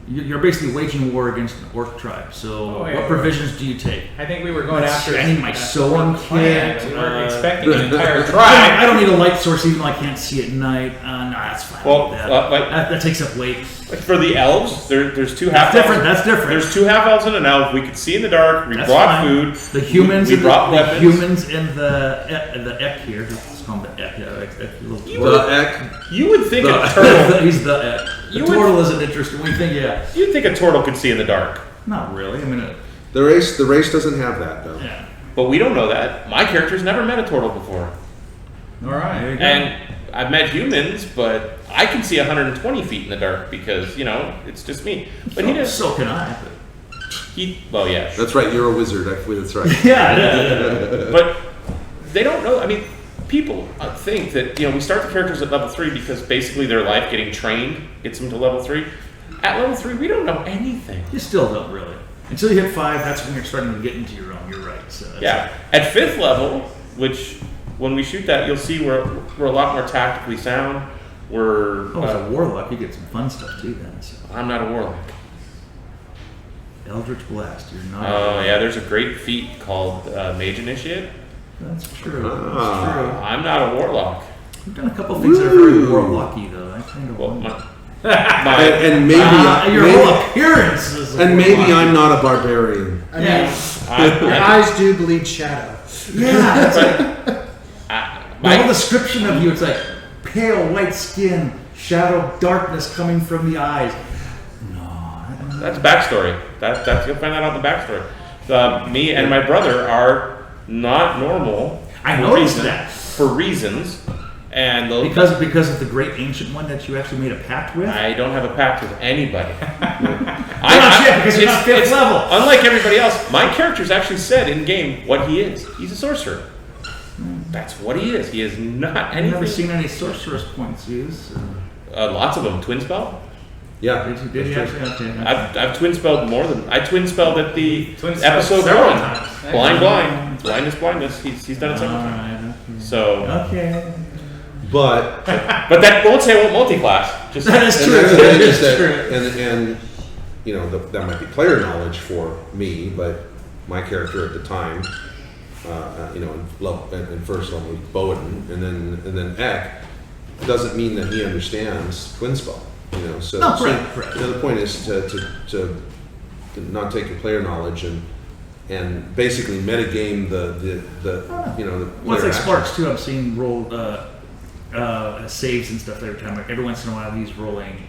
You're basically waging war against an orc tribe. So, what provisions do you take? I think we were going after. I need my sewing kit. We weren't expecting an entire I tribe. don't need a light source even though I can't see at night. No, that's fine. Well, that takes up weight. For the elves, there's two half. That's different. There's 2 half elves and an elf. We could see in the dark. We That's brought fine. food. The humans, We brought the weapons. humans and the Eck here. Let's call him the Eck. The Eck. You would think a turtle. He's the Eck. The turtle isn't interesting. We think, yeah. You'd think a turtle could see in the dark. Not really. I mean, The race doesn't have that though. yeah. But we don't know that. My character's never met a turtle before. All right. There you go. And I've met humans, but I can see 120 feet in the dark because, it's just me. But he doesn't. So can I. Well, yeah. That's right. You're a wizard. That's right. Yeah. But they don't know. I mean, people think that, we start the characters at level 3 because basically their life getting trained gets them to level 3. At level 3, we don't know anything. You still don't really. Until you hit 5, that's when you're starting to get into your own. You're right. So Yeah. At 5th level, which when we shoot that, you'll see we're a lot more tactically sound. We're. as a warlock, you get some fun stuff too. Then so. I'm not a warlock. Eldritch Blast. You're not. Oh, yeah, there's a great feat called Mage Initiate. That's true. Ah. That's true. I'm not a warlock. You've done a couple things that are very warlocky, though. I kind of. Well, And maybe your whole appearance is. and maybe I'm not a barbarian. I mean, Yeah. your eyes do bleed shadow. Yeah. It's like, the whole description of you, it's like pale white skin, shadow, darkness coming from the eyes. That's backstory. That's you'll find that out in the backstory. Me and my brother are not normal. I for noticed reasons- that. for reasons, And those, because of the great ancient one that you actually made a pact with. I don't have a pact with anybody. Because you're not fifth level. Unlike everybody else, my character's actually said in game what he is. He's a sorcerer. That's what he is. He is not I've anything. never seen any sorceress points used. Lots of them. Twin spell. Yeah. Did you actually? Okay. I've twin spelled more than I twin spelled at the Twin spelled episode several 1. times. Blindness. He's done it several times. Alright, okay. So, Okay. But but that won't say I won't multi-class. Just That is and true. that's the That thing is is that, true. and you know that might be player knowledge for me, but my character at the time, you know, in first level was Boden, and then Ek doesn't mean that he understands twin spell. You know, so, No, so correct. the other point is to not take your player knowledge and basically metagame the you know the Well, it's player like action. Sparks too. I've seen roll saves and stuff every time. Like every once in a while, he's rolling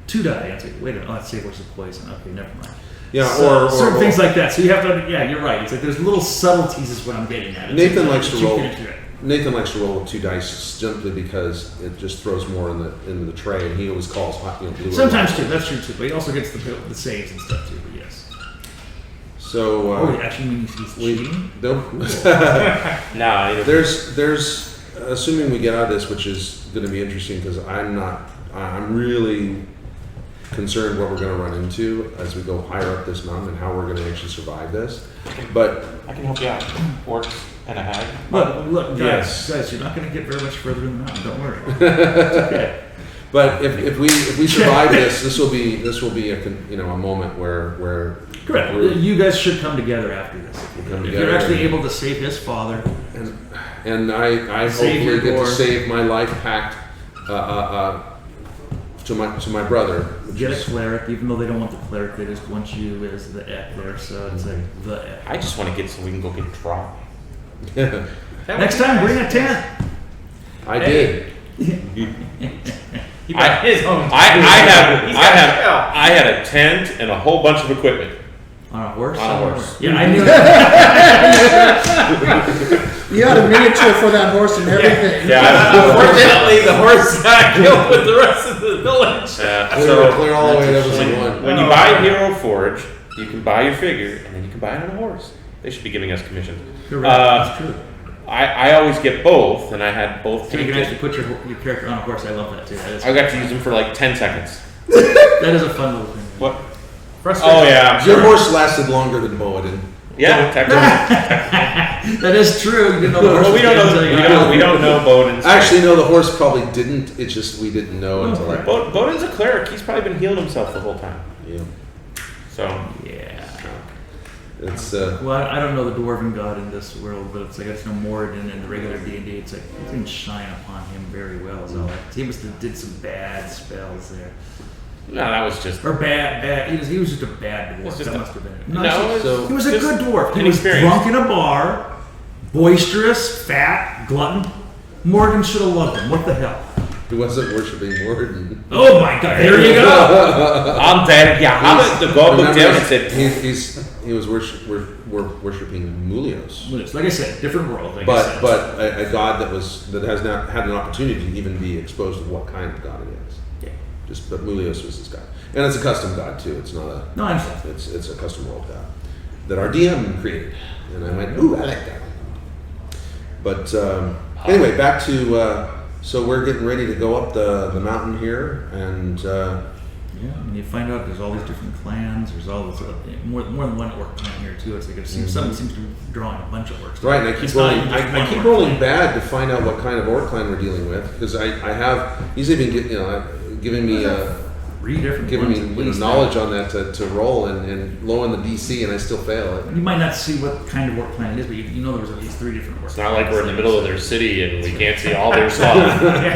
2 die. And it's like, wait a minute, that save was a poison. Okay, never mind. Yeah, So, or certain things like that. So you have to. Yeah, you're right. It's like there's little subtleties. Is what I'm getting at. It's Nathan like, likes to you roll. can interact. Nathan likes to roll with 2 dice simply because it just throws more into the tray, and he always calls blue. or Sometimes white. too. That's true too. But he also gets the saves and stuff too. But yes. So Oh, you actually mean he's cheating? no. there's assuming we get out of this, which is going to be interesting because I'm really concerned what we're going to run into as we go higher up this mountain and how we're going to actually survive this. But I can help you out. Orcs and a hag. Look, Yes. guys, you're not going to get very much further in the mountain. Don't worry. It's okay. but if we survive this will be a moment where Correct. we're- You guys should come together after this. come If together you're actually and- able to save his father, and I Save hopefully your get to gore. save my life pact to my brother. Which get a is, cleric, even though they don't want the cleric, they just want you as the Ek there. So it's like the Ek. I just want to get so we can go get dry. Next time, bring a tent. I did. He brought his own. I had a tent and a whole bunch of equipment. On a horse? On a horse. Yeah, I knew that. You had a miniature for that horse and everything. Unfortunately, the horse got killed with the rest of the village. Clear all the way to episode 1. When you buy Hero Forge, you can buy your figure, and then you can buy it on a horse. They should be giving us commissions. Correct. That's true. I always get both, and I had both So you can actually painted. put your character on a horse. I love that too. I got to use them for like 10 seconds. That is a fun little thing. What? Frustrating. Oh yeah, I'm Your sure. horse lasted longer than Boaden. Yeah, technically. That is true. You didn't know the horse Well, we was don't know. dead, so We don't know Bowden's. Actually, no, the horse probably didn't. It's just we didn't know until right. Bowden's a cleric. He's probably been healing himself the whole time. yeah. So Yeah. It's Well, I don't know the dwarven god in this world, but it's like I just know Moradin in the regular D&D. It's like it didn't shine upon him very well. So he must have did some bad spells there, no, that was just. or bad. He was just a bad dwarf. It's just That a- must have been it. No, So- he was a just good dwarf. He was inexperienced. drunk in a bar, boisterous, fat, glutton. Morgan should have loved him. What the hell? he wasn't worshiping Morden. Oh my God! There you go. I'm dead. Yeah, how did the god looked down and said, he was worshiping Mulios. Like I said, different world. Like I But said. a god that has not had an opportunity to even be exposed to what kind of god it is. Yeah. But Mulios was his god, and it's a custom god too. It's not a. No, I understand. It's a custom world god that our DM created, and I went, ooh, I like that. But anyway, back to so we're getting ready to go up the mountain here, and Yeah, and you find out there's all these different clans. There's all this more than one orc clan here too. It's like it seems someone seems to be drawing a bunch of orcs. right, and I keep It's not rolling. even just I one keep orc rolling clan. bad to find out what kind of orc clan we're dealing with because I have he's even giving me 3 different giving me ones at you know, least. knowledge on that to roll and low in the DC, and I still fail it. You might not see what kind of orc clan it is, but you know there was at least 3 different orc. it's not like we're in the middle of their city and we can't see all their stuff.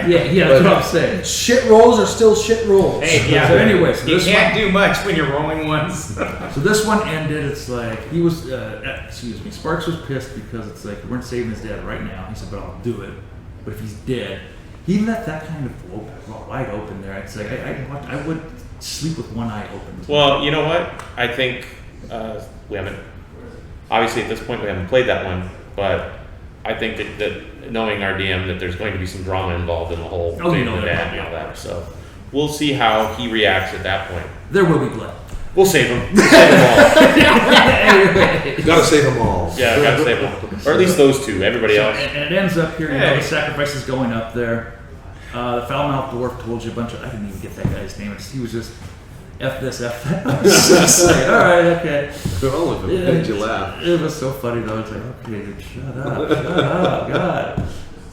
Yeah, that's what I'm saying. Shit rolls are still shit rolls. Hey, yeah. So anyway, so You this can't do much when you're rolling ones. So this one ended. It's like he was. Excuse me. Sparks was pissed because it's like we weren't saving his dad right now. He said, "But I'll do it." But if he's dead, he left that kind of wide open there. It's like I would sleep with one eye open. Well, you know what? I think we haven't. Obviously, at this point, we haven't played that one, but I think that knowing our DM, that there's going to be some drama involved in the whole Oh, you thing know with there that will be. and all that. So we'll see how he reacts at that point. There will be blood. We'll save him. We'll save them all. Gotta save them all. Yeah, gotta save them. Or at least those two. Everybody else. And it ends up here, the sacrifice is going up there. The foul-mouthed dwarf told you a bunch of, I didn't even get that guy's name. He was just, F this, F that. I was just like, all right, okay. Well, if it made you laugh. It was so funny though. It's like, okay, dude, shut up, God.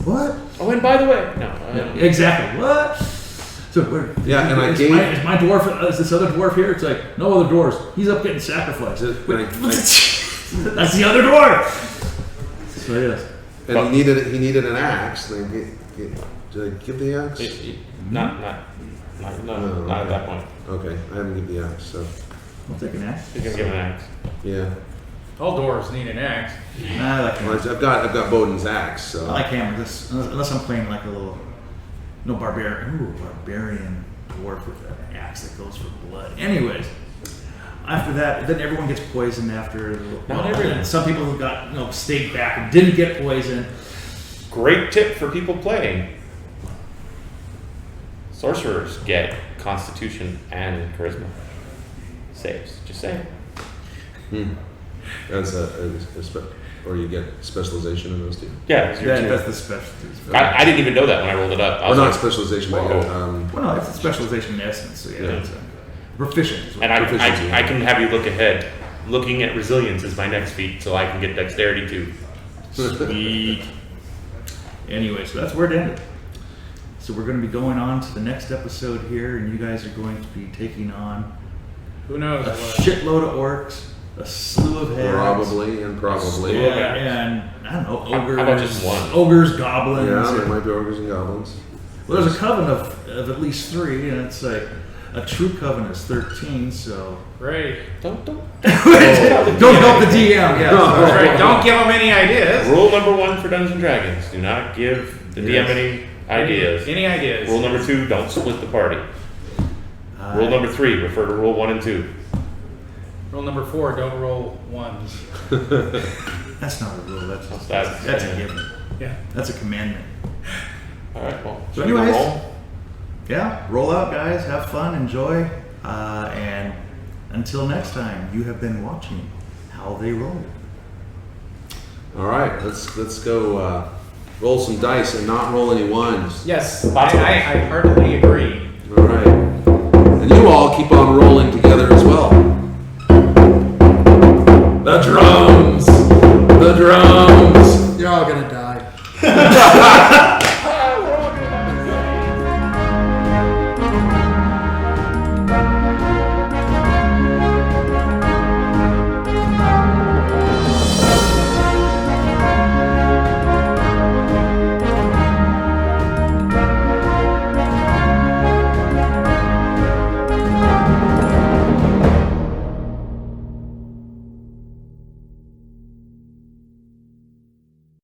What? Oh, and by the way, no. Exactly. What? So where? Yeah, and I is gave- my dwarf. Is this other dwarf here? It's like no other dwarves. He's up getting sacrificed. Wait, that's the other dwarf. So yes. And he needed an axe. Then did I give the axe? Not at that point. Okay, I haven't given the axe, so I'll take an axe. You can give an axe. yeah. All dwarves need an axe. Nah, I like Well, hammer. I've got Bowden's axe, so I like hammer. This unless I'm playing like a little barbarian dwarf with an axe that goes for blood. Anyways, after that, then everyone gets poisoned after. Not everyone. Some people who got stayed back and didn't get poisoned. Great tip for people playing. Sorcerers get Constitution and Charisma saves. Just saying. That's or you get specialization in those two. Yeah, it's your Yeah, two. that's the specialties. I didn't even know that when I rolled it up. I Or was not like, specialization, but whoa. Well, no, it's a specialization in essence. So yeah, Yeah. it's proficient. Is what and Proficiency. I can have you look ahead. Looking at resilience is my next feat, so I can get dexterity too. Sweet. Anyway, so that's where it ended. So we're going to be going on to the next episode here, and you guys are going to be taking on Who knows a what? shitload of orcs, a slew of heads. Probably. Yeah, and I don't know, ogres. How about just one? Ogres, goblins. Yeah, there might be ogres and goblins. Well, there's a coven of at least 3, and it's like a true coven is 13, so. Great. Don't. Don't help the DM, yeah. That's right. Don't give them any ideas. Rule number 1 for Dungeons and Dragons: do not give the Yes. DM any ideas. Any ideas? Rule number 2: don't split the party. Rule number 3: refer to Rule 1 and 2. Rule number 4: don't roll ones. That's not a rule, that's That's- a given. Yeah. That's a commandment. All right. Well. So should we go anyways, roll? yeah, roll out, guys. Have fun, enjoy, and until next time, you have been watching How They Roll. All right, let's go roll some dice and not roll any ones. Yes, I heartily agree. All right, and you all keep on rolling together as well. The drums. You're all gonna die.